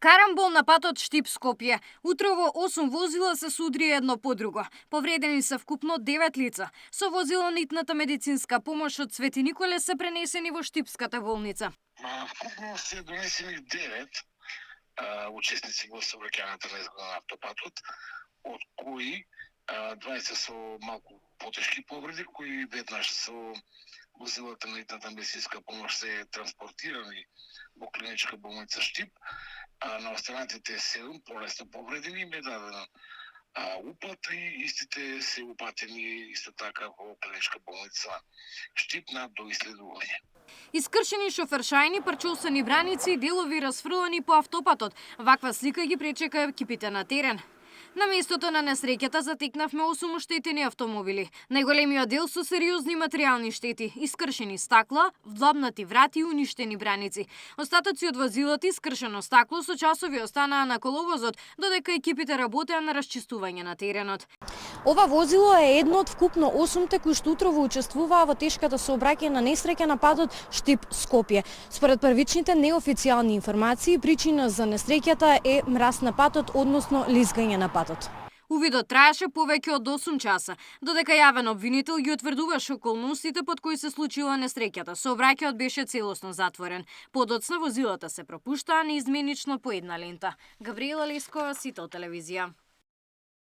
Карамбол на патот Штип-Скопје. Утрово 8 возила се судри едно по друго. Повредени се вкупно 9 лица. Со возило на итната медицинска помош од Свети Николе се пренесени во Штипската болница. Вкупно се донесени 9 учесници во сообраќајната незгода на автопатот, од кои 20 со малку потешки повреди, кои веднаш со возилата на итната медицинска помош се транспортирани во клиничка болница Штип, а на останатите 7 полесно повредени им е дадена уплата и истите се упатени исто така во клиничка болница Штип на доиследување. Искршени шофершајни, парчосани браници и делови расфрлани по автопатот. Ваква слика ги пречека екипите на терен. На местото на несреќата затекнавме 8 оштетени автомобили. Најголемиот дел со сериозни материјални штети, искршени стакла, влабнати врати и уништени браници. Остатоци од возилото и скршено стакло со часови останаа на коловозот, додека екипите работеа на расчистување на теренот. Ова возило е едно од вкупно 8 кои што утрово учествуваа во тешката сообраќајна несреќа на патот Штип-Скопје. Според првичните неофицијални информации, причина за несреќата е мраз на патот, односно лизгање на патот. Увидот траеше повеќе од 8 часа, додека јавен обвинител ги утврдуваше околностите под кои се случила несреќата. Сообраќајот беше целосно затворен. Подоцна возилата се пропуштаа неизменично по една лента. Габриела Лескова, Сител телевизија.